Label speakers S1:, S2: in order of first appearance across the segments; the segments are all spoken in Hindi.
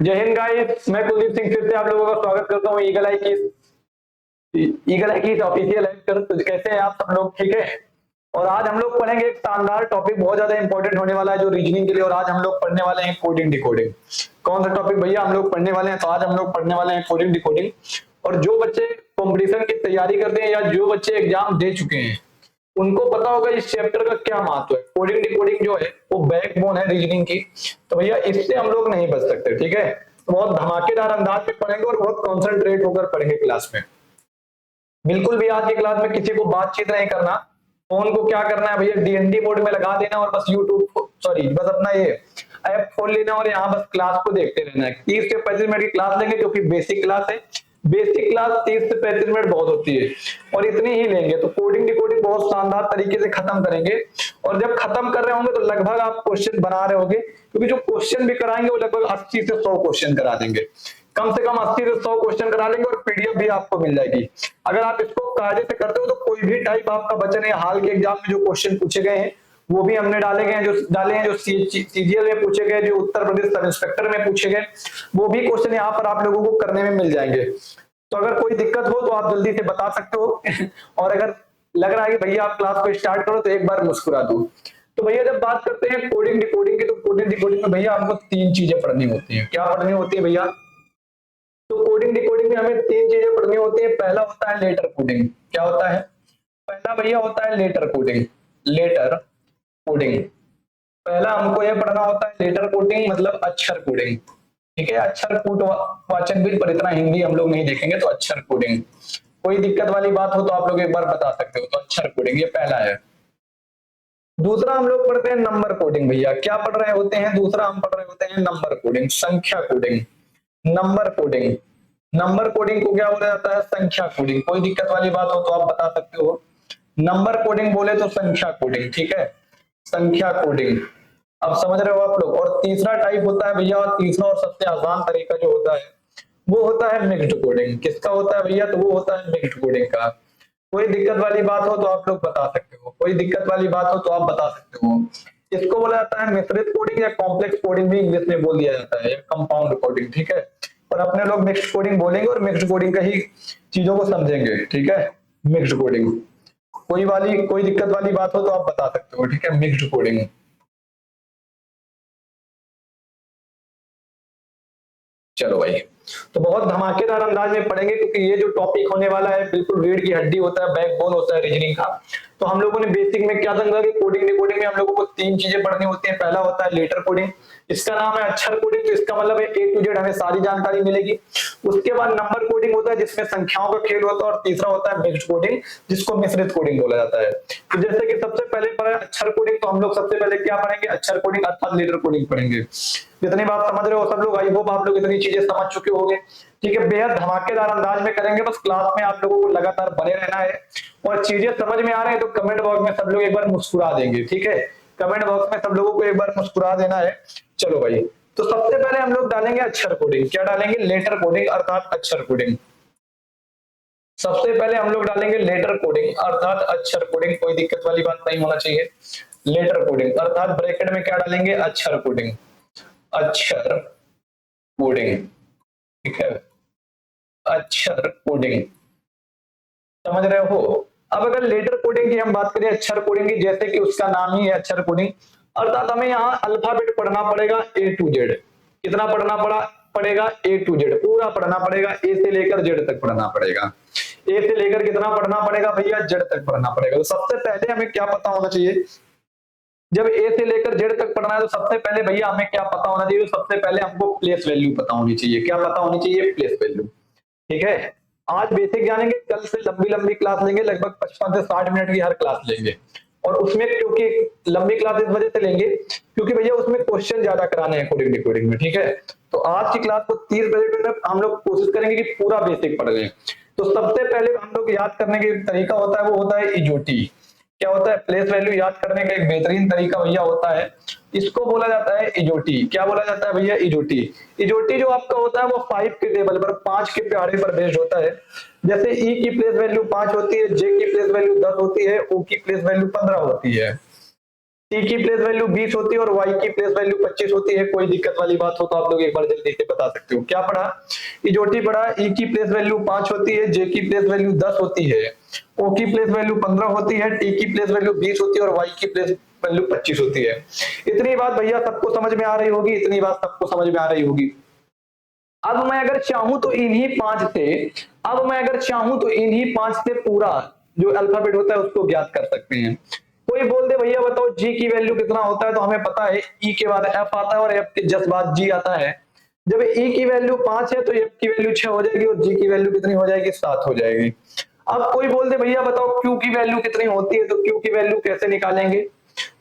S1: जय हिंद गाइस, मैं कुलदीप सिंह फिर से आप लोगों का स्वागत करता हूँ ईगल आई की ऑफिशियल लाइव पर। तो कैसे हैं आप सब लोग? ठीक है। और आज हम लोग पढ़ेंगे एक शानदार टॉपिक, बहुत ज्यादा इंपॉर्टेंट होने वाला है जो रीजनिंग के लिए। और आज हम लोग पढ़ने वाले हैं कोडिंग डिकोडिंग। कौन सा टॉपिक भैया हम लोग पढ़ने वाले हैं? तो आज हम लोग पढ़ने वाले हैं कोडिंग डिकोडिंग। और जो बच्चे कॉम्पिटिशन की तैयारी करते हैं या जो बच्चे एग्जाम दे चुके हैं उनको पता होगा इस चैप्टर का क्या महत्व है। कोडिंग डिकोडिंग जो है वो बैकबोन है रीजनिंग की। तो भैया इससे हम लोग नहीं बच सकते, ठीक है। तो बहुत धमाकेदार अंदाज में पढ़ेंगे और बहुत कॉन्सेंट्रेट होकर पढ़ेंगे क्लास में। बिल्कुल भी आज की क्लास में किसी को बातचीत नहीं करना। फोन को क्या करना है भैया, डीएनडी मोड में लगा देना और बस यूट्यूब बस अपना ये ऐप खोल लेना और यहाँ बस क्लास को देखते रहना है। 30 से 35 मिनट की क्लास लेंगे क्योंकि बेसिक क्लास है। बेसिक क्लास 30 से 35 मिनट बहुत होती है और इतनी ही लेंगे तो कोडिंग डिकोडिंग बहुत शानदार तरीके से खत्म करेंगे। और जब खत्म कर रहे होंगे तो लगभग आप क्वेश्चन बना रहे होंगे, क्योंकि जो क्वेश्चन भी कराएंगे वो लगभग 80 से 100 क्वेश्चन करा देंगे। कम से कम 80 से 100 क्वेश्चन करा लेंगे और पीडीएफ भी आपको मिल जाएगी। अगर आप इसको कायदे से करते हो तो कोई भी टाइप आपका बचा नहीं। हाल के एग्जाम में जो क्वेश्चन पूछे गए हैं वो भी हमने डाले हैं, जो सीजीएल में पूछे गए, जो उत्तर प्रदेश सब इंस्पेक्टर में पूछे गए, वो भी क्वेश्चन यहाँ पर आप लोगों को करने में मिल जाएंगे। तो अगर कोई दिक्कत हो तो आप जल्दी से बता सकते हो और अगर लग रहा है कि भैया आप क्लास को स्टार्ट करो तो एक बार मुस्कुरा दो। तो भैया जब बात करते हैं कोडिंग डिकोडिंग की, तो कोडिंग डिकोडिंग में भैया हमको 3 चीजें पढ़नी होती है। क्या पढ़नी होती है भैया? तो कोडिंग डिकोडिंग में हमें 3 चीजें पढ़नी होती है। पहला होता है लेटर कोडिंग। क्या होता है? पहला भैया होता है लेटर कोडिंग। लेटर कोडिंग पहला हमको यह पढ़ना होता है। लेटर कोडिंग मतलब अक्षर कोडिंग, ठीक है। अक्षर कूट वाचन भी, पर इतना हिंदी हम लोग नहीं देखेंगे। तो अक्षर कोडिंग, कोई दिक्कत वाली बात हो तो आप लोग एक बार बता सकते हो। तो अक्षर कोडिंग ये पहला है। दूसरा हम लोग पढ़ते हैं नंबर कोडिंग। भैया क्या पढ़ रहे होते हैं? दूसरा हम पढ़ रहे होते हैं नंबर कोडिंग, संख्या coding. Number coding, number coding को क्या बोला जाता है? संख्या कोडिंग। कोई दिक्कत वाली बात हो तो आप बता सकते हो। नंबर कोडिंग बोले तो संख्या कोडिंग, ठीक है। संख्या कोडिंग अब समझ रहे हो आप लोग। और तीसरा टाइप होता है भैया, और तीसरा और सबसे आसान तरीका जो होता है वो होता है मिक्स्ड कोडिंग। किसका होता है भैया? तो वो होता है मिक्स्ड कोडिंग का। कोई दिक्कत वाली बात हो तो आप लोग बता सकते हो। कोई दिक्कत वाली बात हो तो आप बता सकते हो। इसको बोला जाता है मिश्रित कोडिंग या कॉम्प्लेक्स कोडिंग भी इंग्लिश में बोल दिया जाता है, या कंपाउंड कोडिंग, ठीक है। और अपने लोग मिक्स्ड कोडिंग बोलेंगे और मिक्स्ड कोडिंग का ही चीजों को समझेंगे, ठीक है। मिक्स्ड कोडिंग, कोई दिक्कत वाली बात हो तो आप बता सकते हो, ठीक है। Mixed coding. चलो भाई, तो बहुत धमाकेदार अंदाज में पढ़ेंगे क्योंकि ये जो टॉपिक होने वाला है बिल्कुल रीढ़ की हड्डी होता है, बैकबोन होता है रीजनिंग का। तो हम लोगों ने बेसिक में क्या समझा कि कोडिंग डिकोडिंग में हम लोगों को 3 चीजें पढ़नी होती हैं। पहला होता है लेटर कोडिंग, इसका नाम है अक्षर कोडिंग। तो इसका मतलब है A to Z हमें सारी जानकारी मिलेगी। उसके बाद नंबर कोडिंग होता है जिसमें संख्याओं का खेल होता है। और तीसरा होता है मिक्स्ड कोडिंग जिसको मिश्रित कोडिंग बोला जाता है। तो जैसे कि सबसे पहले पढ़ा अक्षर कोडिंग, तो हम लोग सबसे पहले क्या पढ़ेंगे? अक्षर कोडिंग अर्थात लेटर कोडिंग पढ़ेंगे। जितनी बात समझ रहे हो सब लोग, आई होप आप लोग इतनी चीजें समझ चुके होंगे, ठीक है। बेहद धमाकेदार अंदाज में करेंगे। बस क्लास में आप लोगों को लगातार बने रहना है। और चीजें समझ में आ रही है तो कमेंट बॉक्स में सब लोग एक बार मुस्कुरा देंगे, ठीक है। कमेंट बॉक्स में सब लोगों को एक बार मुस्कुरा देना है। चलो भाई, तो सबसे पहले हम लोग डालेंगे अक्षर कोडिंग। क्या डालेंगे? लेटर कोडिंग अर्थात अक्षर कोडिंग। सबसे पहले हम लोग डालेंगे लेटर कोडिंग अर्थात अक्षर कोडिंग। कोई दिक्कत वाली बात नहीं होना चाहिए। लेटर कोडिंग अर्थात ब्रैकेट में क्या डालेंगे? अक्षर कोडिंग। अक्षर कोडिंग, ठीक है। अक्षर कोडिंग, समझ रहे हो? अब अगर लेटर कोडिंग की हम बात करें, अक्षर कोडिंग की, जैसे कि उसका नाम ही है अक्षर कोडिंग, अर्थात हमें यहाँ अल्फाबेट पढ़ना पड़ेगा A to Z। कितना पड़ेगा? A to Z पूरा पढ़ना पड़ेगा। A से लेकर Z तक पढ़ना पड़ेगा। A से लेकर कितना पढ़ना पड़ेगा भैया? Z तक पढ़ना पड़ेगा। तो सबसे पहले हमें क्या पता होना चाहिए? जब A से लेकर Z तक पढ़ना है तो सबसे पहले भैया हमें क्या पता होना चाहिए? सबसे पहले हमको प्लेस वैल्यू पता होनी चाहिए। क्या पता होनी चाहिए? प्लेस वैल्यू, ठीक है। आज बेसिक जानेंगे, कल से लंबी लंबी क्लास लेंगे, लगभग 55 से 60 मिनट की हर क्लास लेंगे। और उसमें क्योंकि लंबी क्लास इस वजह से लेंगे क्योंकि भैया उसमें क्वेश्चन ज्यादा कराने हैं कोडिंग डिकोडिंग में, ठीक है। तो आज की क्लास को 30 मिनट में हम लोग कोशिश करेंगे कि पूरा बेसिक पढ़ लें। तो सबसे पहले हम लोग याद करने का तरीका होता है वो होता है इजोटी। क्या होता है? प्लेस वैल्यू याद करने का एक बेहतरीन तरीका भैया होता है, इसको बोला जाता है इजोटी। क्या बोला जाता है भैया? इजोटी। इजोटी जो आपका होता है वो 5 के टेबल पर, 5 के प्यारे पर बेस्ड होता है। जैसे E की प्लेस वैल्यू 5 होती है, J की प्लेस वैल्यू 10 होती है, O की प्लेस वैल्यू 15 होती है। टी की प्लेस वैल्यू 20 होती है और वाई की प्लेस वैल्यू 25 होती है। कोई दिक्कत वाली बात हो तो आप लोग एक बार जल्दी से बता सकते हो। क्या पढ़ा? इजोटी पढ़ा। ई की प्लेस वैल्यू 5 होती है, जे की प्लेस वैल्यू 10 होती है, ओ की प्लेस वैल्यू 15 होती है, टी की प्लेस वैल्यू 20 होती है और वाई की प्लेस वैल्यू 25 होती है। इतनी बात भैया सबको समझ में आ रही होगी, इतनी बात सबको समझ में आ रही होगी। अब मैं अगर चाहूं तो इन्हीं पांच से पूरा जो अल्फाबेट होता है उसको ज्ञात कर सकते हैं। कोई बोल दे भैया बताओ जी की वैल्यू कितना होता है, तो हमें पता है ई के बाद एफ आता है और एफ के जस्ट बाद जी आता है। जब ई की वैल्यू 5 है तो एफ की वैल्यू 6 हो जाएगी और जी की वैल्यू कितनी हो जाएगी? 7 हो जाएगी। अब कोई बोल दे भैया बताओ क्यू की वैल्यू कितनी होती है, तो क्यू की वैल्यू कैसे निकालेंगे?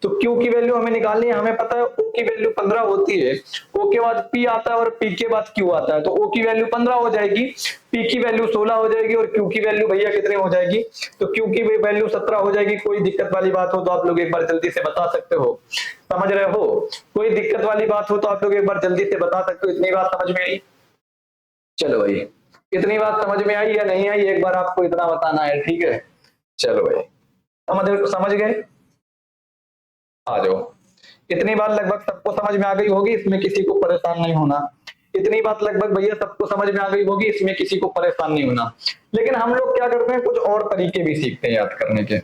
S1: तो क्यू की वैल्यू हमें निकालनी है, हमें पता है ओ की वैल्यू 15 होती है, ओ के बाद पी आता है और पी के बाद क्यू आता है, तो ओ की वैल्यू 15 हो जाएगी, पी की वैल्यू 16 हो जाएगी और क्यू की वैल्यू भैया कितनी हो जाएगी? तो क्यू की वैल्यू 17 हो जाएगी। कोई दिक्कत वाली बात हो तो आप लोग एक बार जल्दी से बता सकते हो। समझ रहे हो? कोई दिक्कत वाली बात हो तो आप लोग एक बार जल्दी से बता सकते हो। इतनी बात समझ में आई? चलो भाई, इतनी बात समझ में आई या नहीं आई, एक बार आपको इतना बताना है, ठीक है? चलो भाई, समझ गए? आ जाओ। इतनी बात लगभग सबको समझ में आ गई होगी, इसमें किसी को परेशान नहीं होना। इतनी बात लगभग भैया सबको समझ में आ गई होगी, इसमें किसी को परेशान नहीं होना। लेकिन हम लोग क्या करते हैं, कुछ और तरीके भी सीखते हैं याद करने के।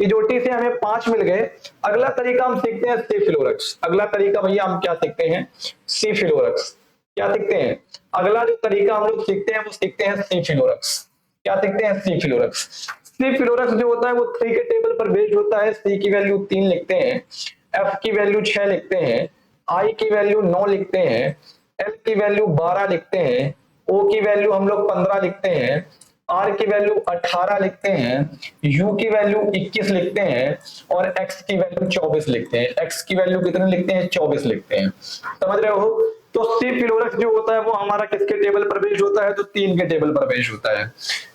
S1: इजोटी से हमें 5 मिल गए। अगला तरीका हम सीखते हैं सी फिलोरक्स। अगला तरीका भैया हम क्या सीखते हैं? सी फिलोरक्स। क्या सीखते हैं? अगला जो तरीका हम लोग सीखते हैं वो सीखते हैं सी फिलोरक्स। क्या सीखते हैं? सी फिलोरक्स। सी फिलोरक्स जो होता है वो 3 के टेबल पर बेस्ड होता है। सी की वैल्यू 3 लिखते हैं, एफ की वैल्यू 6 लिखते हैं, आई की वैल्यू 9 लिखते हैं, एल की वैल्यू 12 लिखते हैं, ओ की वैल्यू हम लोग 15 लिखते हैं, आर की वैल्यू 18 लिखते हैं, यू की वैल्यू 21 लिखते हैं और एक्स की वैल्यू 24 लिखते हैं। एक्स की वैल्यू कितने लिखते हैं? 24 लिखते हैं। समझ रहे हो? तो सी फिलोरक्स जो होता है वो हमारा किसके टेबल पर बेस्ड होता है? तो 3 के टेबल पर बेस्ड होता है।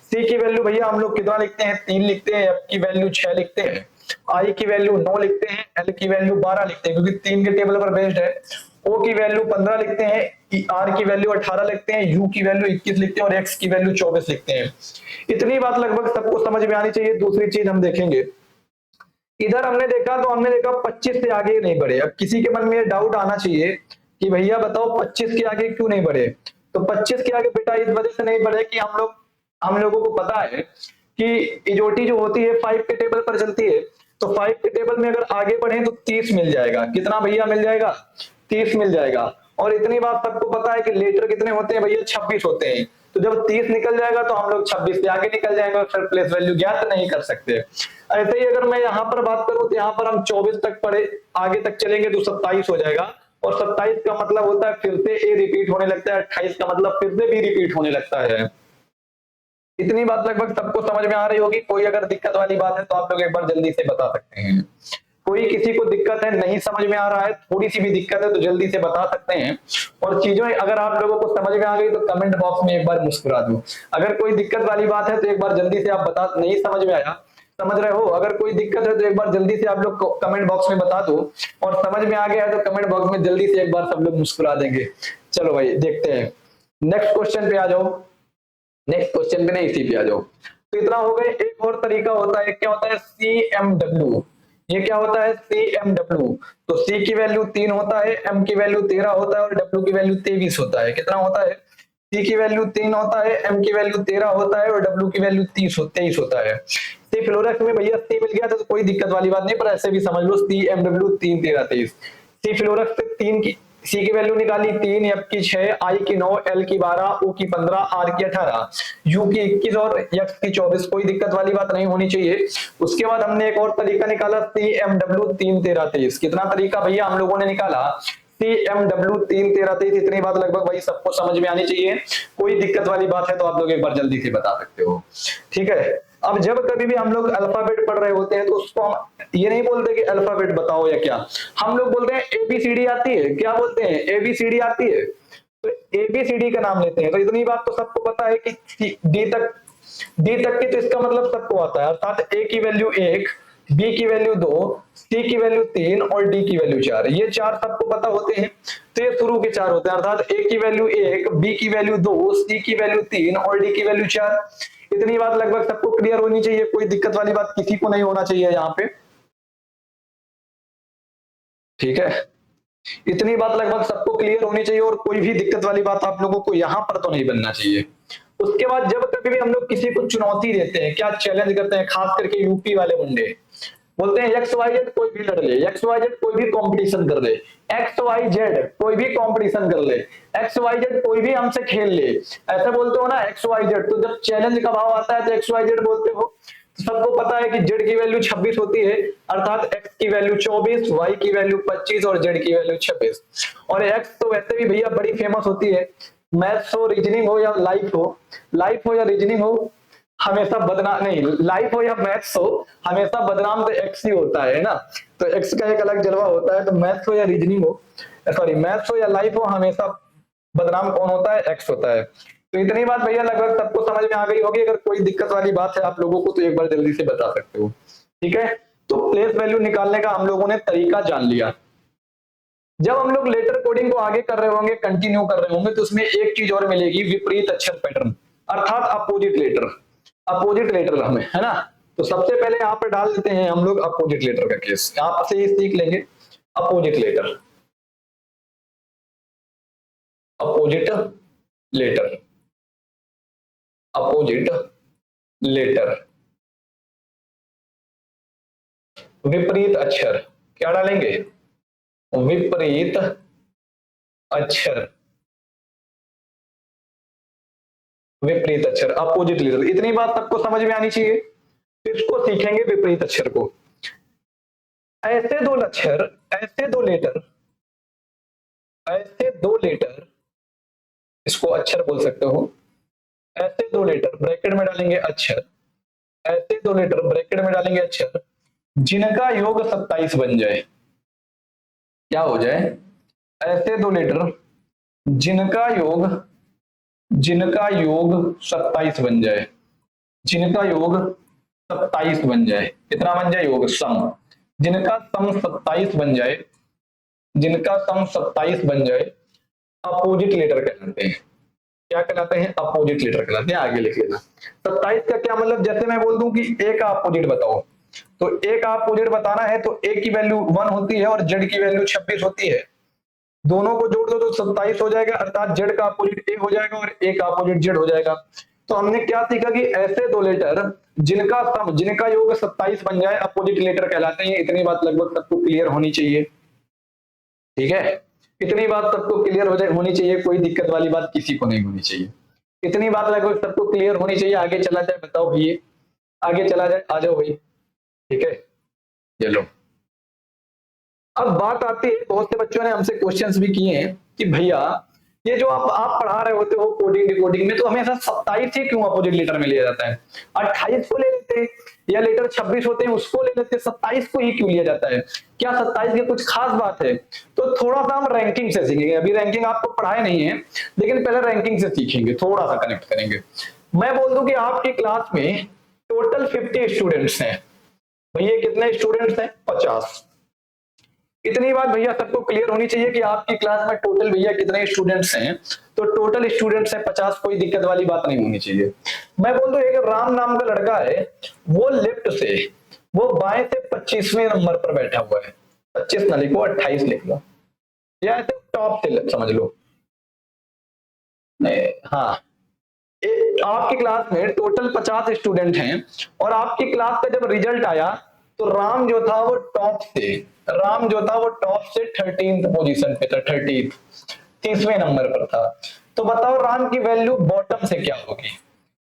S1: सी की वैल्यू भैया हम लोग कितना लिखते हैं? 3 लिखते हैं, एफ की वैल्यू 6 लिखते हैं, आई की वैल्यू 9 लिखते हैं, एल की वैल्यू 12 लिखते हैं क्योंकि 3 के टेबल पर बेस्ड है। ओ की वैल्यू 15 लिखते हैं, आर की वैल्यू 18 लिखते हैं, यू की वैल्यू 21 लिखते हैं और एक्स की वैल्यू 24 लिखते हैं। इतनी बात लगभग सबको समझ में आनी चाहिए। दूसरी चीज हम देखेंगे, इधर हमने देखा 25 से आगे नहीं बढ़े। अब किसी के मन में डाउट आना चाहिए कि भैया बताओ 25 के आगे क्यों नहीं बढ़े? तो 25 के आगे बेटा इस वजह से नहीं बढ़े कि हम लोगों को पता है कि इजोटी जो होती है 5 के टेबल पर चलती है। तो 5 के टेबल में अगर आगे बढ़े तो 30 मिल जाएगा। कितना भैया मिल जाएगा? 30 मिल जाएगा। और इतनी बात सबको पता है कि लेटर कितने होते हैं भैया? 26 होते हैं। तो जब 30 निकल जाएगा तो हम लोग 26 से आगे निकल जाएंगे और फिर प्लेस वैल्यू ज्ञात नहीं कर सकते। ऐसे ही अगर मैं यहाँ पर बात करूं तो यहाँ पर हम 24 तक पढ़े, आगे तक चलेंगे तो 27 हो जाएगा और 27 का मतलब होता है फिर से ए रिपीट होने लगता है, 28 का मतलब फिर से बी रिपीट होने लगता है। इतनी बात लगभग सबको समझ में आ रही होगी। कोई अगर दिक्कत वाली बात है तो आप लोग एक बार जल्दी से बता सकते हैं। कोई किसी को दिक्कत है, नहीं समझ में आ रहा है, थोड़ी सी भी दिक्कत है तो जल्दी से बता सकते हैं। और चीजें अगर आप लोगों को समझ में आ गई तो कमेंट बॉक्स में एक बार मुस्कुरा दो। अगर कोई दिक्कत वाली बात है तो एक बार जल्दी से आप बता, नहीं समझ में आया, समझ रहे हो? अगर कोई दिक्कत है तो एक बार जल्दी से आप लोग कमेंट बॉक्स में बता दो और समझ में आ गया है तो कमेंट बॉक्स में जल्दी से एक बार सब लोग मुस्कुरा देंगे। चलो भाई देखते हैं, नेक्स्ट क्वेश्चन पे आ जाओ। नेक्स्ट क्वेश्चन पे नहीं, इसी पे आ जाओ। तो इतना हो गया। एक और तरीका होता है, क्या होता है? CMW। ये क्या होता है? CMW। तो C की वैल्यू 3 होता है, M की वैल्यू 13 होता है और W की वैल्यू 23 होता है। कितना होता है? C की वैल्यू 3 होता है, M की वैल्यू 13 होता है और W की वैल्यू 23 होता है। सी फ्लोरेक्स में भैया C मिल गया था तो कोई दिक्कत वाली बात नहीं, पर ऐसे भी समझ लो CMW 3 13 23। सी फ्लोरेक्स से 3 की सी की वैल्यू निकाली 3, एफ की 6, आई की 9, एल की 12, ओ की 15, आर की 18, यू की 21 और एक्स की 24। कोई दिक्कत वाली बात नहीं होनी चाहिए। उसके बाद हमने एक और तरीका निकाला CMW 3 13 23। कितना तरीका भैया हम लोगों ने निकाला? CMW 3 13 23। इतनी बात लगभग भाई सबको समझ में आनी चाहिए। कोई दिक्कत वाली बात है तो आप लोग एक बार जल्दी से बता सकते हो, ठीक है? अब जब कभी भी हम लोग अल्फाबेट पढ़ रहे होते हैं तो उसको हम ये नहीं बोलते कि अल्फाबेट बताओ या क्या, हम लोग बोलते हैं ABCD आती है। क्या बोलते हैं? ABCD आती है, तो ABCD का नाम लेते हैं। तो इतनी बात तो सबको पता है कि डी तक की तो इसका मतलब सबको आता है, अर्थात ए की वैल्यू 1, बी की वैल्यू 2, सी की वैल्यू 3 और डी की वैल्यू 4। ये 4 सबको पता होते हैं। तो ये शुरू के 4 होते हैं, अर्थात ए की वैल्यू 1, बी की वैल्यू 2, सी की वैल्यू 3 और डी की वैल्यू 4। इतनी बात लगभग सबको क्लियर होनी चाहिए। कोई दिक्कत वाली बात किसी को नहीं होना चाहिए यहाँ पे। ठीक है, इतनी बात लगभग सबको क्लियर होनी चाहिए और कोई भी दिक्कत वाली बात आप लोगों को यहां पर तो नहीं बनना चाहिए। उसके बाद जब कभी भी हम लोग किसी को चुनौती देते हैं, क्या चैलेंज करते हैं, खास करके यूपी वाले मुंडे बोलते हैं एक्स वाई जेड कोई भी लड़ ले, एक्स वाई जेड कोई भी कंपटीशन कर ले, एक्स वाई जेड कोई भी कंपटीशन कर ले, एक्स वाई जेड कोई भी हमसे खेल ले, ऐसा बोलते हो ना एक्स वाई जेड। तो जब चैलेंज का भाव आता है तो एक्स वाई जेड बोलते हो। तो सबको पता है कि जेड की वैल्यू 26 होती है, अर्थात एक्स की वैल्यू 24, वाई की वैल्यू 25 और जेड की वैल्यू 26। और एक्स तो वैसे भी भैया बड़ी फेमस होती है, मैथ्स हो, रीजनिंग हो या लाइफ हो या रीजनिंग हो, हमेशा बदनाम नहीं, लाइफ हो या मैथ्स हो, हमेशा बदनाम तो एक्स ही होता है ना। तो एक्स का एक अलग जलवा होता है। तो मैथ्स हो या रीजनिंग हो, सॉरी मैथ्स हो या लाइफ हो, हमेशा बदनाम कौन होता है? एक्स होता है। तो इतनी बात भैया लगभग सबको समझ में आ गई होगी। अगर कोई दिक्कत वाली बात है आप लोगों को तो एक बार जल्दी से बता सकते हो। ठीक है, तो प्लेस वैल्यू निकालने का हम लोगों ने तरीका जान लिया। जब हम लोग लेटर कोडिंग को आगे कर रहे होंगे, कंटिन्यू कर रहे होंगे, तो उसमें एक चीज और मिलेगी, विपरीत अक्षर पैटर्न, अर्थात अपोजिट लेटर। अपोजिट लेटर हमें है ना। तो सबसे पहले यहाँ पर डाल देते हैं हम लोग अपोजिट लेटर का केस, यहाँ से ही सीख लेंगे opposite letter. Opposite letter, opposite letter, विपरीत अक्षर, क्या डालेंगे? विपरीत अक्षर, विपरीत अक्षर, अपोजिट लेटर। इतनी बात सबको समझ में आनी चाहिए। तो इसको सीखेंगे विपरीत अक्षर को। ऐसे दो अक्षर, ऐसे दो लेटर, ऐसे दो लेटर, इसको अक्षर बोल सकते हो। ऐसे दो लेटर ब्रैकेट में डालेंगे अक्षर, ऐसे दो लेटर ब्रैकेट में डालेंगे अक्षर, जिनका योग 27 बन जाए। क्या हो जाए? ऐसे दो लेटर जिनका योग 27 बन जाए, जिनका योग 27 बन जाए। कितना बन जाए? योग सम, जिनका सम 27 बन जाए, जिनका सम 27 बन जाए, अपोजिट लेटर कहलाते हैं। क्या कहलाते हैं? अपोजिट लेटर कहलाते हैं। आगे लिख लेना। 27 का क्या मतलब? जैसे मैं बोल दूं कि ए का अपोजिट बताओ, तो ए का अपोजिट बताना है तो ए की वैल्यू 1 होती है और जेड की वैल्यू 26 होती है। दोनों को जोड़ दो तो 27 हो जाएगा, अर्थात जेड का अपोजिट ए हो जाएगा और ए का अपोजिट जेड हो जाएगा। तो हमने क्या सीखा कि ऐसे दो लेटर जिनका सम, जिनका योग 27 बन जाए, अपोजिट लेटर कहलाते हैं। इतनी बात लगभग सबको क्लियर होनी चाहिए। ठीक है, इतनी बात सबको क्लियर होनी चाहिए, कोई दिक्कत वाली बात किसी को नहीं होनी चाहिए। इतनी बात लगभग सबको क्लियर होनी चाहिए। आगे चला जाए, बताओ भैया, आगे चला जाए, आ जाओ भाई। ठीक है, चलो अब बात आती है, बहुत से बच्चों ने हमसे क्वेश्चंस भी किए हैं कि भैया ये जो आप पढ़ा रहे होते हो कोडिंग डिकोडिंग में, तो हमेशा 27 ही क्यों अपोजिट लेटर में लिया जाता है? 28 को ले लेते हैं, या लेटर 26 होते हैं उसको ले लेते हैं, 27 को ही क्यों लिया जाता है? क्या 27 की कुछ खास बात है? तो थोड़ा सा हम रैंकिंग से सीखेंगे। अभी रैंकिंग आपको पढ़ाए नहीं है, लेकिन पहले रैंकिंग से सीखेंगे, थोड़ा सा कनेक्ट करेंगे। मैं बोल दूं कि आपकी क्लास में टोटल 50 स्टूडेंट्स हैं। भैया कितने स्टूडेंट्स हैं? 50। इतनी बात भैया सबको क्लियर होनी चाहिए कि आपकी क्लास में टोटल भैया कितने स्टूडेंट्स हैं। तो टोटल स्टूडेंट्स हैं 50, कोई दिक्कत वाली बात नहीं होनी चाहिए। मैं बोल दूं एक राम नाम का लड़का है, वो लेफ्ट से, वो बाएं से 25वें नंबर पर बैठा हुआ है। 25 ना लिखो, 28 लिख लो, या ऐसे टॉप से समझ लो। हाँ, आपकी क्लास में टोटल 50 स्टूडेंट हैं और आपकी क्लास का जब रिजल्ट आया तो राम जो था वो टॉप से, राम जो था वो टॉप से 13th पोजीशन पे था, 30वें नंबर पर था। तो बताओ राम की वैल्यू बॉटम से क्या होगी?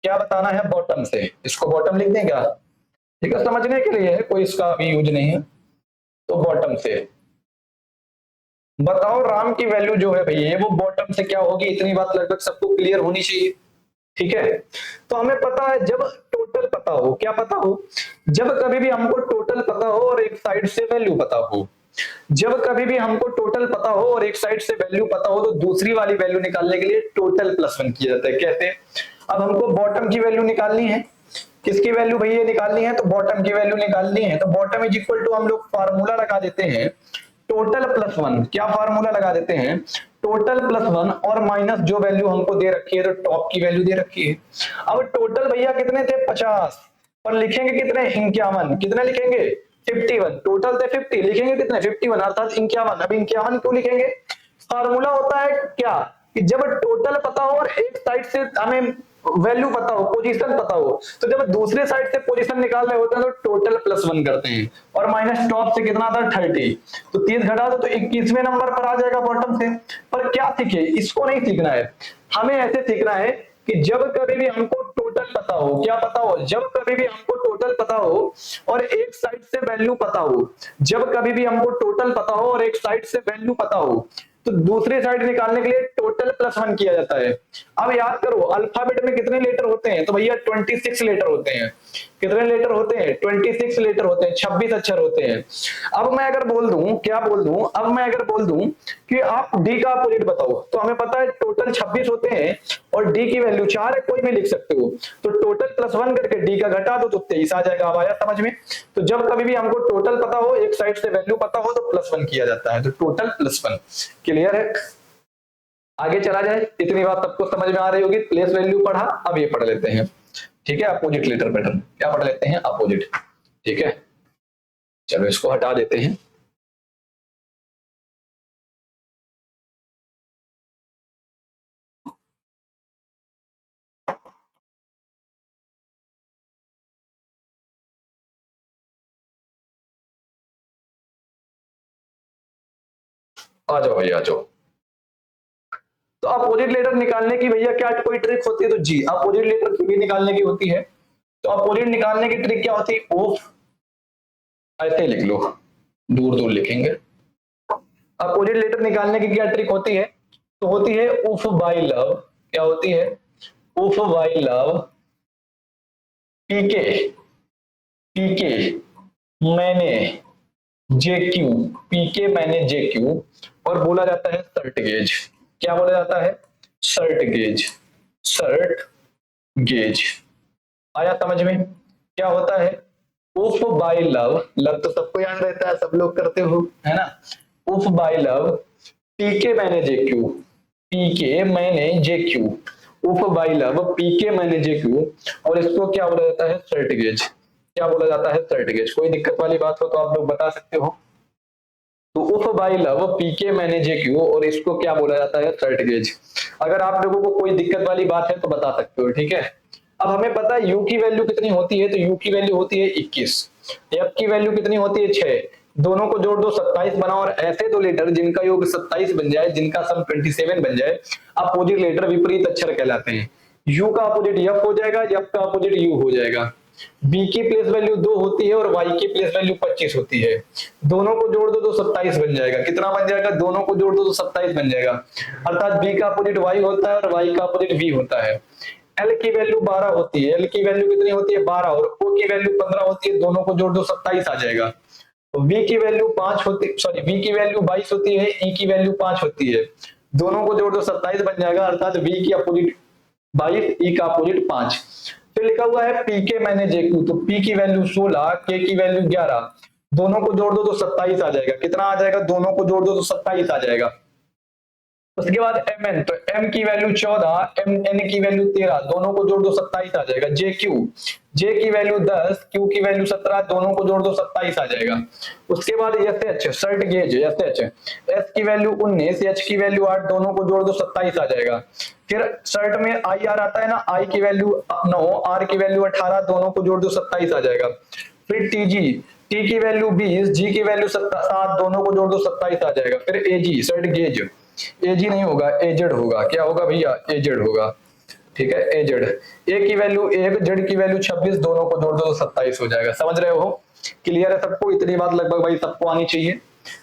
S1: क्या बताना है? बॉटम से। इसको बॉटम लिख दें क्या? ठीक है, समझने के लिए है, कोई इसका अभी यूज नहीं है। तो बॉटम से बताओ राम की वैल्यू जो है भैया वो बॉटम से क्या होगी? इतनी बात लगभग सबको क्लियर होनी चाहिए। ठीक है, तो हमें पता है जब टोटल पता हो, क्या पता हो? जब कभी भी हमको टोटल पता हो और एक साइड से वैल्यू पता हो, जब कभी भी हमको टोटल पता हो और एक साइड से वैल्यू पता हो, तो दूसरी वाली वैल्यू निकालने के लिए टोटल +1 किया जाता है। कैसे? अब हमको बॉटम की वैल्यू निकालनी है। किसकी वैल्यू भैया निकालनी है? तो बॉटम की वैल्यू निकालनी है। तो बॉटम इज इक्वल टू, हम लोग फार्मूला लगा देते हैं टोटल +1। क्या फार्मूला लगा देते हैं? टोटल +1 और माइनस जो वैल्यू हमको दे रखी है, तो टॉप की वैल्यू दे रखी है। अब टोटल भैया कितने थे? 50, और लिखेंगे कितने? 51। कितने लिखेंगे? 51, टोटल थे 50, लिखेंगे कितने 51 अर्थात 51। अब 51 क्यों लिखेंगे? फार्मूला होता है क्या कि जब टोटल पता हो और एक साइड से हमें वैल्यू पता हो, पोजीशन पता हो, तो जब दूसरे साइड से पोजीशन निकाल रहे होते हैं तो टोटल +1 करते हैं और माइनस टॉप से कितना था 30, तो 30 घटा दो तो 21वें नंबर पर आ जाएगा बॉटम से। पर क्या सीखे, इसको नहीं सीखना है, हमें ऐसे सीखना है कि जब कभी भी हमको टोटल पता हो, क्या पता हो, जब कभी भी हमको टोटल पता हो और एक साइड से वैल्यू पता हो, जब कभी भी हमको टोटल पता हो और एक साइड से वैल्यू पता हो, तो दूसरी साइड निकालने के लिए टोटल +1 किया जाता है। अब याद करो अल्फाबेट में कितने लेटर होते हैं, तो भैया 26 लेटर होते हैं। कितने लेटर होते हैं? 26 लेटर होते हैं, 26 अक्षर होते हैं। अब मैं अगर बोल दूं, क्या बोल दूं, अब मैं अगर बोल दूं कि आप डी का अपोजिट बताओ, तो हमें पता है टोटल 26 होते हैं और डी की वैल्यू 4 है, कोई भी लिख सकते हो, तो टोटल +1 करके डी का घटा दो तो 23 आ जाएगा। अब आया समझ में? तो जब कभी भी हमको टोटल पता हो, एक साइड से वैल्यू पता हो, तो +1 किया जाता है, तो टोटल +1। क्लियर है? आगे चला जाए, इतनी बात सबको समझ में आ रही होगी। प्लेस वैल्यू पढ़ा, अब ये पढ़ लेते हैं, ठीक है, अपोजिट लेटर पैटर्न। क्या पढ़ लेते हैं? अपोजिट। ठीक है, चलो इसको हटा देते हैं। आ जाओ भैया, आ जाओ। तो अपोजिट लेटर निकालने की भैया क्या कोई ट्रिक होती है? तो जी, अपोजिट लेटर की भी निकालने की होती है। तो अपोजिट निकालने की ट्रिक क्या होती है? ऑफ, ऐसे लिख लो, दूर दूर लिखेंगे। अपोजिट लेटर निकालने की क्या ट्रिक होती है? तो होती है उफ बाई लव। क्या होती है? उफ बाई लव, पीके, पीके मैंने जेक्यू, पीके मैंने जेक्यू, और बोला जाता है सर्ट गेज। क्या बोला जाता है? सर्ट गेज, सर्ट गेज। आया समझ में? क्या होता है? उफ बाई लव, लव तो सबको याद रहता है, सब लोग करते हो, है ना? उफ बाई लव, पीके मैंने जेक्यू, पीके मैंने जेक्यू, उफ बाई लव, पीके मैंने जेक्यू, और इसको क्या बोला जाता है? Shirt gauge. क्या बोला जाता है? Shirt gauge. कोई दिक्कत वाली बात हो तो आप लोग बता सकते हो। तो उफ बाई लव, पीके मैंने जेक्यू, और इसको क्या बोला जाता है? Shirt gauge. अगर आप लोगों को कोई दिक्कत वाली बात है तो बता सकते हो, ठीक है। अब हमें पता है यू की वैल्यू कितनी होती है, तो यू की वैल्यू होती है 21, एफ की वैल्यू कितनी होती है? 6, दोनों को जोड़ दो 27 बना, और ऐसे दो लेटर जिनका योग 27 बन जाए, जिनका सम 27 बन जाए, अपोजिट लेटर विपरीत अक्षर कहलाते हैं। यू का अपोजिट एफ हो जाएगा, एफ का अपोजिट यू हो जाएगा। बी की प्लेस वैल्यू 2 होती है और वाई की प्लेस वैल्यू 25 होती है, दोनों को जोड़ दो तो 27 बन जाएगा। कितना बन जाएगा? दोनों को जोड़ दो तो 27 बन जाएगा, अर्थात बी का अपोजिट वाई होता है और वाई का अपोजिट वी होता है। एल की वैल्यू 12 होती है, एल की वैल्यू कितनी होती है? 12, और ओ की वैल्यू 15 होती है, दोनों को जोड़ दो 27 आ जाएगा। वी की वैल्यू 5 होती, सॉरी, वी की वैल्यू 22 होती है, ई की वैल्यू 5 होती है, दोनों को जोड़ दो 27 बन जाएगा, अर्थात वी की अपोजिट 22, ई का अपोजिट 5। फिर लिखा हुआ है पी के मैंने जेक्यू, तो पी की वैल्यू 16, के की वैल्यू 11, दोनों को जोड़ दो तो 27 आ जाएगा। कितना आ जाएगा? दोनों को जोड़ दो तो 27 आ जाएगा। उसके बाद एम एन, तो एम की वैल्यू 14, एम एन की वैल्यू 13, दोनों को जोड़ दो 27 आ जाएगा। जे क्यू, जे की वैल्यू 10, क्यू की वैल्यू 17, दोनों को जोड़ दो 27 आ जाएगा। उसके बाद S H, shortage, S H, S की वैल्यू 19, एच की वैल्यू 8, दोनों को जोड़ दो 27 आ जाएगा। फिर सर्ट में आई आर आता है ना, आई की वैल्यू 9, आर की वैल्यू 18, दोनों को जोड़ दो 27 आ जाएगा। फिर टी जी, टी की वैल्यू 20, जी की वैल्यू 7, दोनों को जोड़ दो 27 आ जाएगा। फिर ए जी, सर्ट गेज, एजी नहीं होगा, एजेड होगा। क्या होगा भैया? एजेड होगा, ठीक है, एजेड। ए की वैल्यू 1, जेड की वैल्यू 26, दोनों को जोड़ दो तो 27 हो जाएगा। समझ रहे हो? क्लियर है सबको? इतनी बात लगभग भाई सबको आनी चाहिए।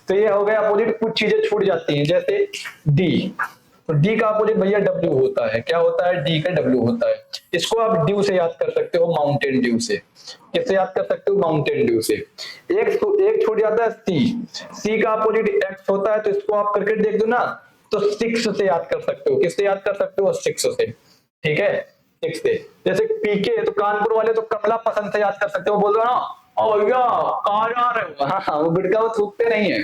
S1: तो ये हो गया अपोजिट। कुछ चीजें छूट जाती हैं, जैसे डी, तो डी का अपोजिट भैया डब्ल्यू होता है। क्या होता है? डी का डब्ल्यू होता है। इसको आप ड्यू से याद कर सकते हो, माउंटेन ड्यू से। किससे याद कर सकते हो? माउंटेन ड्यू से। एक छूट जाता है सी, सी का अपोजिट एक्स होता है, तो इसको आप करके देख दो ना, तो 6 से याद कर सकते हो। किससे याद कर सकते हो? 6 से, ठीक है, 6 से। जैसे पीके, तो कानपुर वाले तो कमला पसंद से याद कर सकते हो, बोल रहे हो ना, ओ भैया कहाँ जा रहे हो? हाँ, वो गुटका वो थूकते नहीं है,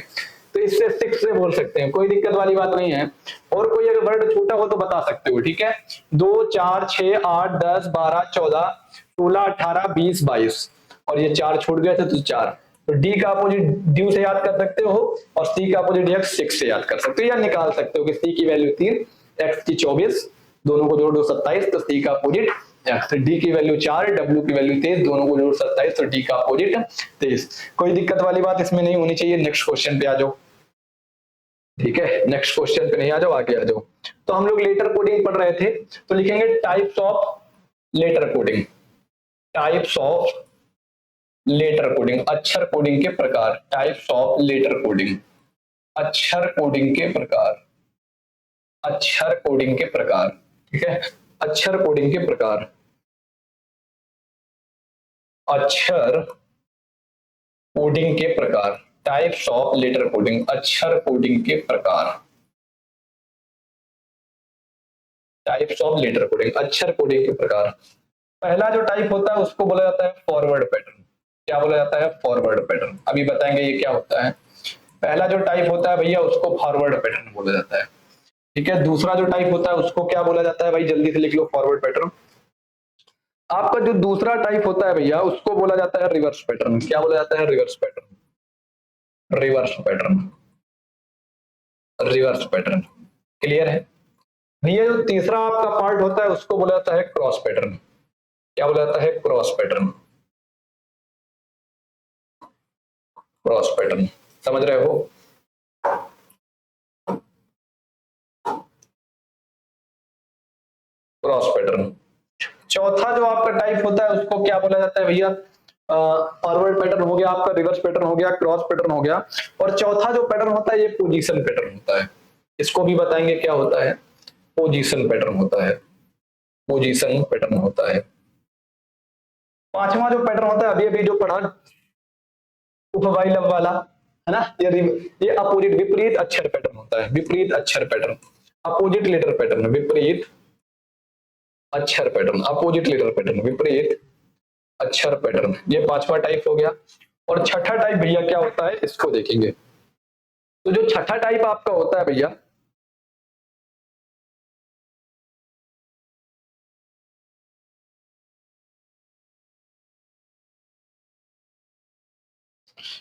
S1: तो इससे 6 से बोल सकते हैं, कोई दिक्कत वाली बात नहीं है। और कोई अगर वर्ड छोटा हो तो बता सकते हो, ठीक है। 2, 4, 6, 8, 10, 12, 14, 16, 18, 20, 22, और ये 4 छूट गए थे तो 4, तो डी का अपोजिट ड्यू से याद कर सकते हो और सी का अपोजिट एक्स 6 से याद कर सकते हो, या निकाल सकते हो कि सी की वैल्यू 3, एक्स की 24, दोनों को जोड़ दो 27, तो सी का अपोजिट एक्स। डी की वैल्यू 4, डब्ल्यू की वैल्यू 23, दोनों को जोड़ 27, तो डी का अपोजिट 23। कोई दिक्कत वाली बात इसमें नहीं होनी चाहिए। नेक्स्ट क्वेश्चन पे आ जाओ। ठीक है, नेक्स्ट क्वेश्चन पे नहीं आ जाओ, आगे आ जाओ। तो हम लोग लेटर कोडिंग पढ़ रहे थे, तो लिखेंगे types of letter coding. Types of letter coding, अक्षर कोडिंग के प्रकार। टाइप्स ऑफ लेटर कोडिंग, अक्षर कोडिंग के प्रकार। अक्षर कोडिंग के प्रकार, ठीक है, अक्षर कोडिंग के प्रकार। अक्षर कोडिंग के प्रकार, टाइप्स ऑफ लेटर कोडिंग, अक्षर कोडिंग के प्रकार। टाइप्स ऑफ लेटर कोडिंग, अक्षर कोडिंग के प्रकार। पहला जो टाइप होता है उसको बोला जाता है फॉरवर्ड पैटर्न। क्या बोला जाता है? Forward pattern. अभी बताएंगे ये क्या होता है। पहला जो टाइप होता है भैया उसको फॉरवर्ड पैटर्न बोला जाता है। ठीक है, दूसरा जो टाइप होता है उसको क्या बोला जाता है भाई, जल्दी से लिख लो, फॉरवर्ड पैटर्न। आपका जो दूसरा टाइप होता है भैया उसको बोला जाता है रिवर्स पैटर्न। क्या बोला जाता है? Reverse pattern. Reverse pattern, reverse pattern. Clear है भैया? जो तीसरा आपका पार्ट होता है उसको बोला जाता है क्रॉस पैटर्न। क्या बोला जाता है? Cross pattern. क्रॉस पैटर्न, समझ रहे हो? Cross pattern. चौथा जो आपका टाइप होता है उसको क्या बोला जाता है भैया? फॉरवर्ड पैटर्न हो गया आपका, रिवर्स पैटर्न हो गया, क्रॉस पैटर्न हो गया, और चौथा जो पैटर्न होता है ये पोजीशन पैटर्न होता है। इसको भी बताएंगे क्या होता है। पोजीशन पैटर्न होता है। पोजीशन पैटर्न होता है। पांचवा जो पैटर्न होता है अभी अभी जो पढ़ा उपवाइलव वाला है ना, ये अपोजिट विपरीत अक्षर पैटर्न होता है। विपरीत अक्षर पैटर्न, अपोजिट लेटर पैटर्न, विपरीत अक्षर पैटर्न, अपोजिट लेटर पैटर्न, विपरीत अक्षर पैटर्न। ये पांचवा टाइप हो गया। और छठा टाइप भैया क्या होता है इसको देखेंगे। तो जो छठा टाइप आपका होता है भैया,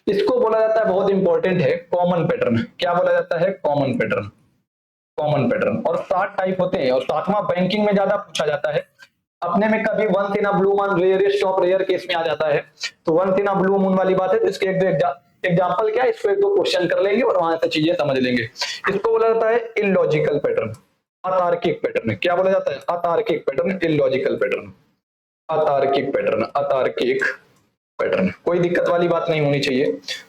S1: इसको बोला जाता है, बहुत इंपॉर्टेंट है, कॉमन पैटर्न। क्या बोला जाता है? Common pattern. Common pattern. और 7 टाइप होते हैं, और 7वां बैंकिंग में ज्यादा पूछा जाता है। अपने में कभी once in a blue moon, rarest of rare case में आ जाता है, तो once in a blue moon वाली बात है। तो इसके एक दो एग्जाम्पल क्या है, इसको एक दो क्वेश्चन कर लेंगे और वहां से चीजें समझ लेंगे। इसको बोला जाता है इलॉजिकल पैटर्न, अतार्किक पैटर्न। क्या बोला जाता है? अतार्किक पैटर्न, इलॉजिकल पैटर्न, अतार्किक पैटर्न, अतार्किक पैटर्न। कोई दिक्कत वाली बात नहीं होनी चाहिए।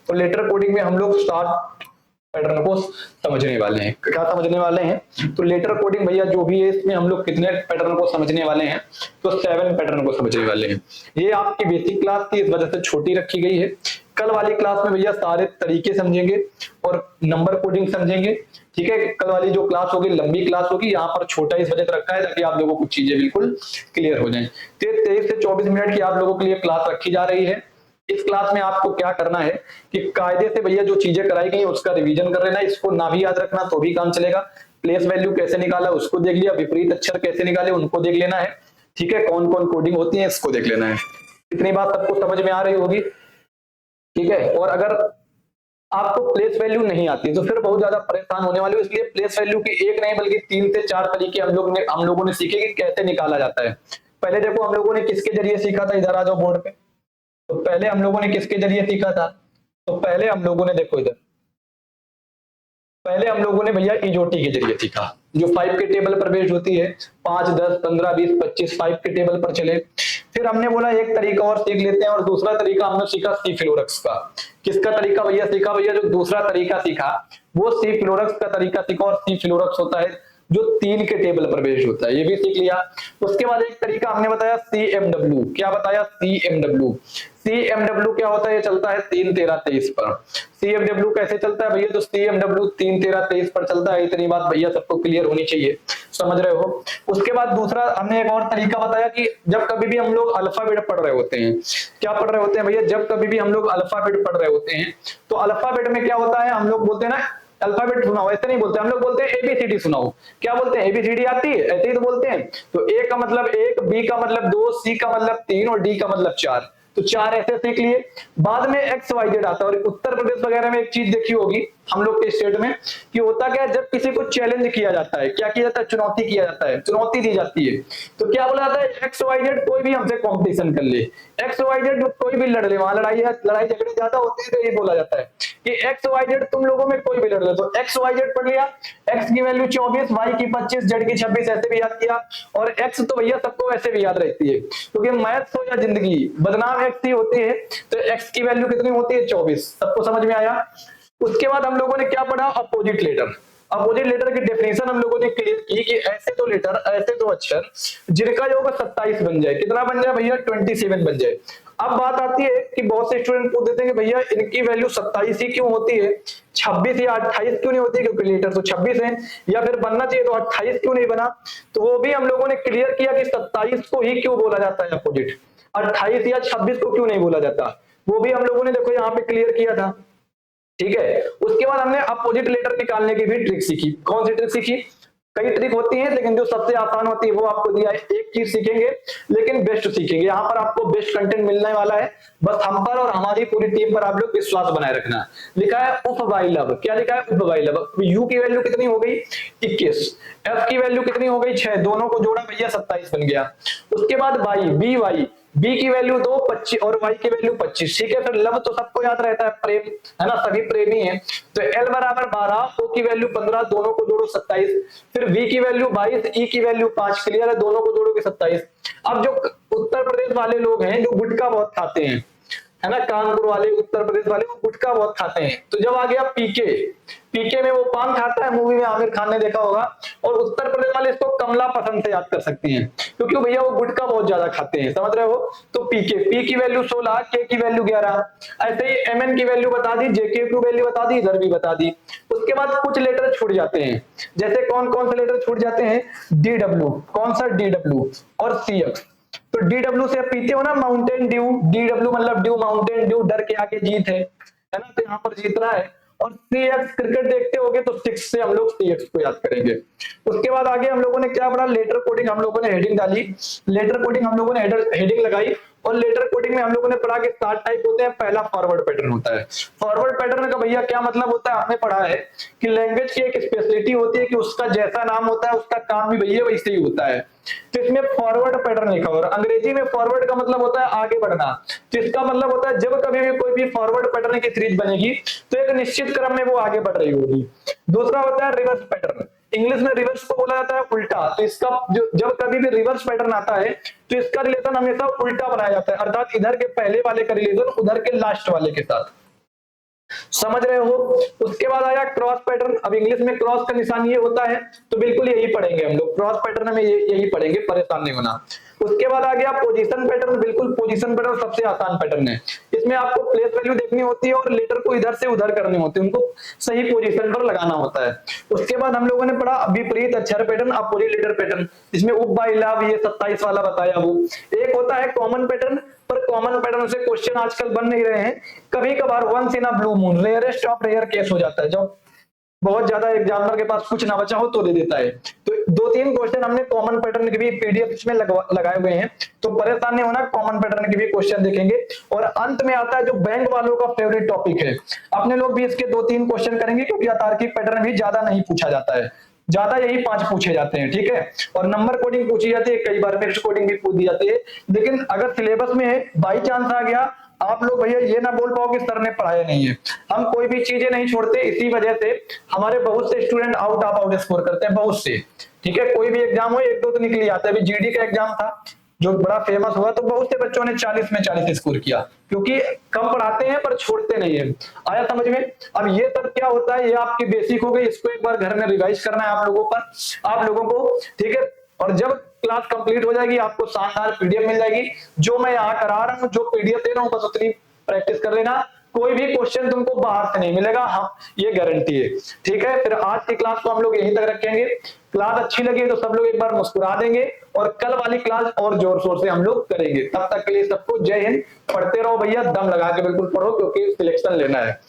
S1: तो लेटर कोडिंग में हम लोग 7 पैटर्न को समझने वाले हैं। क्या समझने वाले हैं? तो लेटर कोडिंग भैया जो भी है इसमें हम लोग कितने पैटर्न को समझने वाले हैं? तो 7 पैटर्न को समझने वाले हैं। ये आपकी बेसिक क्लास थी, इस वजह से छोटी रखी गई है। कल वाली क्लास में भैया सारे तरीके समझेंगे और नंबर कोडिंग समझेंगे। ठीक है, कल वाली जो क्लास होगी लंबी क्लास होगी, यहाँ पर छोटा इस वजह से रखा है ताकि आप लोगों को चीजें बिल्कुल क्लियर हो जाएं। 23 से 24 मिनट की आप लोगों के लिए क्लास रखी जा रही है। इस क्लास में आपको क्या करना है कि कायदे से भैया जो चीजें कराई गई उसका रिवीजन कर लेना। इसको ना भी याद रखना तो भी काम चलेगा। प्लेस वैल्यू कैसे निकाला उसको देख लिया, विपरीत अक्षर कैसे निकाले उनको देख लेना है। ठीक है, कौन कौन कोडिंग होती है इसको देख लेना है। इतनी बात सबको समझ में आ रही होगी? ठीक है, और अगर आपको प्लेस वैल्यू नहीं आती तो फिर बहुत ज्यादा परेशान होने वाले हो। इसलिए प्लेस वैल्यू की एक नहीं बल्कि 3 से 4 तरीके हम लोगों ने सीखे कि कैसे निकाला जाता है। पहले देखो हम लोगों ने किसके जरिए सीखा था, इधर आ जाओ बोर्ड पे। तो पहले हम लोगों ने किसके जरिए सीखा था? तो पहले हम लोगों ने, देखो इधर, पहले हम लोगों ने भैया इजोटी के जरिए सीखा, जो 5 के टेबल पर बेस्ड होती है। 5, 10, 15, 20, 25 5 के टेबल पर चले। फिर हमने बोला एक तरीका और सीख लेते हैं, और दूसरा तरीका हमने सीखा सी फ्लोरक्स का। किसका तरीका भैया सीखा? भैया जो दूसरा तरीका सीखा वो सी फ्लोरक्स का तरीका सीखा, और सी फ्लोरक्स होता है जो 3 के टेबल पर बेस्ड होता है, ये भी सीख लिया। उसके बाद एक तरीका हमने बताया CMW। क्या बताया? CMW। CMW क्या होता है? ये चलता है 3, 13, 23 पर। CMW कैसे चलता है भैया? तो CMW 3, 13, 23 पर चलता है। इतनी बात भैया सबको क्लियर होनी चाहिए, समझ रहे हो? उसके बाद दूसरा हमने एक और तरीका बताया कि जब कभी भी हम लोग अल्फाबेट पढ़ रहे होते हैं, क्या पढ़ रहे होते हैं भैया? जब कभी भी हम लोग अल्फाबेट पढ़ रहे होते हैं तो अल्फाबेट में क्या होता है, हम लोग बोलते हैं ना अल्फाबेट सुनाओ, ऐसे नहीं बोलते हम लोग, बोलते हैं ABCD सुनाओ। क्या बोलते हैं? ABCD आती है, ऐसे ही तो बोलते हैं। तो A का मतलब 1, B का मतलब 2, C का मतलब 3 और D का मतलब 4। तो 4 ऐसे सीख लिए। बाद में XYZ आता है। और उत्तर प्रदेश वगैरह में एक चीज देखी होगी हम लोग के स्टेट में कि होता क्या है, जब किसी को चैलेंज किया जाता है, क्या किया जाता है, चुनौती किया जाता है, चुनौती दी जाती है, तो क्या बोला जाता है, XYZ कोई भी हमसे कंपटीशन कर ले, XYZ कोई भी लड़ ले, वहां लड़ाई झगड़े ज्यादा होते हैं तो ये बोला जाता है कि XYZ तुम लोगों में कोई भी लड़ ले। तो XYZ पढ़ लिया, X की वैल्यू 24, Y की 25, Z की 26 ऐसे भी याद किया। और X तो भैया सबको वैसे भी याद रहती है, क्योंकि मैथ्स हो या जिंदगी बदनाम X ही होती है। तो X की वैल्यू कितनी होती है, 24। सबको समझ में आया। उसके बाद हम लोगों ने क्या पढ़ा, अपोजिट लेटर। अपोजिट लेटर की डेफिनेशन हम लोगों ने क्लियर की कि ऐसे दो लेटर, ऐसे दो अक्षर जिनका योग 27 बन जाए। कितना बन जाए भैया, 27 बन जाए। अब बात आती है कि बहुत से स्टूडेंट पूछ देते हैं कि भैया इनकी वैल्यू 27 ही क्यों होती है, 26 या 28 क्यों नहीं होती, क्योंकि लेटर तो 26 है, या फिर बनना चाहिए तो 28 क्यों नहीं बना। तो वो भी हम लोगों ने क्लियर किया कि 27 को ही क्यों बोला जाता है अपोजिट, 28 या 26 को क्यों नहीं बोला जाता, वो भी हम लोगों ने देखो यहाँ पे क्लियर किया था। ठीक है। उसके बाद हमने अपोजिट लेटर निकालने की भी ट्रिक सीखी। कौन सी ट्रिक सीखी, कई ट्रिक होती है, लेकिन जो सबसे आसान होती है वो आपको दिया है। एक चीज सीखेंगे लेकिन बेस्ट सीखेंगे, यहाँ पर आपको बेस्ट कंटेंट मिलने वाला है। बस हम पर और हमारी पूरी टीम पर आप लोग विश्वास बनाए रखना। लिखा है उफ बाई लव, क्या लिखा है, उफ बाई लव। यू की वैल्यू कितनी हो गई, 21, एफ की वैल्यू कितनी हो गई, 6, दोनों को जोड़ा भैया 27 बन गया। उसके बाद बाई, बी वाई, बी की वैल्यू 2, 25 और वाई की वैल्यू 25। ठीक है। फिर लव तो सबको याद रहता है, प्रेम है ना, सभी प्रेमी हैं। तो एल बराबर 12, ओ की वैल्यू 15, दोनों को जोड़ो 27। फिर वी की वैल्यू 22, ई की वैल्यू 5, क्लियर है, दोनों को जोड़ोगे 27। अब जो उत्तर प्रदेश वाले लोग हैं जो गुटखा बहुत खाते हैं, है ना, कानपुर वाले, उत्तर प्रदेश वाले, वो गुटखा बहुत खाते हैं। तो जब आ गया पीके, पीके में वो पान खाता है, मूवी में आमिर खान ने देखा होगा। और उत्तर प्रदेश वाले इसको कमला पसंद से याद कर सकते हैं, क्योंकि भैया वो गुटखा बहुत ज्यादा खाते हैं, समझ रहे हो। तो पीके, पी की वैल्यू 16, के की वैल्यू 11, ऐसे ही एमएन की वैल्यू बता दी, जेके की वैल्यू बता दी, इधर भी बता दी। उसके बाद कुछ लेटर छूट जाते हैं, जैसे कौन कौन से लेटर छूट जाते हैं, डीडब्ल्यू, कौन सा, डीडब्ल्यू और सीएक्स। तो डीडब्ल्यू से पीते हो ना, माउंटेन ड्यू, डीडब्ल्यू मतलब ड्यू, माउंटेन ड्यू, डर के आगे जीत है ना, तो यहाँ पर जीतना है। और सीएक्स, क्रिकेट देखते होगे तो 6 से हम लोग सीएक्स को याद करेंगे। उसके बाद आगे हम लोगों ने क्या पढ़ा, लेटर कोडिंग, हम लोगों ने हेडिंग डाली, लेटर कोडिंग हम लोगों ने हेडिंग लगाई। और लेटर कोडिंग में हम लोगों ने पढ़ा कि 7 टाइप होते हैं। पहला फॉरवर्ड पैटर्न होता है। फॉरवर्ड पैटर्न का भैया क्या मतलब होता है, हमने पढ़ा है कि लैंग्वेज की एक स्पेशलिटी होती है कि उसका जैसा नाम होता है उसका काम भी भैया वैसे ही होता है। तो इसमें फॉरवर्ड पैटर्न लिखा हुआ है। अंग्रेजी में फॉरवर्ड का मतलब होता है आगे बढ़ना। तो इसका मतलब होता है जब कभी भी कोई भी फॉरवर्ड पैटर्न की सीरीज बनेगी तो एक निश्चित क्रम में वो आगे बढ़ रही होगी। दूसरा होता है रिवर्स पैटर्न। इंग्लिश में रिवर्स को बोला जाता है उल्टा। तो इसका जो जब कभी भी रिवर्स पैटर्न आता है तो इसका रिलेशन हमेशा उल्टा बनाया जाता है, अर्थात इधर के पहले वाले का रिलेशन उधर के लास्ट वाले के साथ, समझ रहे हो। उसके बाद आया क्रॉस पैटर्न। अब इंग्लिश में क्रॉस का निशान ये होता है, तो बिल्कुल यही पढ़ेंगे हम लोग, क्रॉस पैटर्न में यही पढ़ेंगे, परेशान नहीं होना। उसके बाद आ गया पोजीशन पैटर्न। बिल्कुल पोजीशन पैटर्न सबसे आसान पैटर्न है। इसमें आपको प्लेस वैल्यू देखनी होती है और लेटर को इधर से उधर करने होते हैं, उनको सही पोजीशन पर लगाना होता है। उसके बाद हम लोगों ने पढ़ा विपरीत अक्षर पैटर्न, अपोजिट लेटर पैटर्न। इसमें उप बाई लव, ये 27 वाला बताया। वो एक होता है कॉमन पैटर्न, पर कॉमन पैटर्न से क्वेश्चन आजकल बन नहीं रहे हैं। कभी कभार once in a blue moon, rarest of rare case हो जाता है, जब बहुत ज्यादा एग्जामिनर के पास कुछ ना बचा हो तो दे देता है। तो 2-3 क्वेश्चन हमने कॉमन पैटर्न के भी पीडीएफ में लगाए हुए हैं, तो परेशान नहीं होना, कॉमन पैटर्न के भी क्वेश्चन देखेंगे। और अंत में आता है जो बैंक वालों का फेवरेट टॉपिक है, अपने लोग भी इसके 2-3 क्वेश्चन करेंगे, क्योंकि अतार्किक पैटर्न भी ज्यादा नहीं पूछा जाता है, ज्यादा यही 5 पूछे जाते हैं। ठीक है। और नंबर कोडिंग पूछी जाती है, कई बार मिक्स्ड कोडिंग भी पूछ दी जाती है। लेकिन अगर सिलेबस में बाई चांस आ गया, आप लोग भैया ये ना बोल पाओ कि सर ने पढ़ाया नहीं है। हम कोई भी चीजें नहीं छोड़ते, इसी वजह से हमारे बहुत से student out of out score करते हैं, बहुत से। ठीक है। कोई भी एग्जाम हो 1-2 तो निकल जाता है। अभी जीडी का एग्जाम था जो बड़ा फेमस हुआ, तो बहुत से बच्चों ने 40 में 40 स्कोर किया, क्योंकि कम पढ़ाते हैं पर छोड़ते नहीं है। आया समझ में। अब ये सब क्या होता है, ये आपकी बेसिक हो गई, इसको एक बार घर में रिवाइज करना है आप लोगों को। ठीक है। और जब क्लास कंप्लीट हो जाएगी आपको शानदार पीडीएफ मिल जाएगी, जो मैं यहाँ करा रहा हूँ, जो पीडीएफ दे रहा हूँ, बस उतनी प्रैक्टिस कर लेना। कोई भी क्वेश्चन तुमको बाहर से नहीं मिलेगा, हाँ ये गारंटी है। ठीक है। फिर आज की क्लास को हम लोग यहीं तक रखेंगे। क्लास अच्छी लगी तो सब लोग एक बार मुस्कुरा देंगे, और कल वाली क्लास और जोर शोर से हम लोग करेंगे। तब तक के लिए सबको जय हिंद। पढ़ते रहो भैया, दम लगा के बिल्कुल पढ़ो, क्योंकि सिलेक्शन लेना है।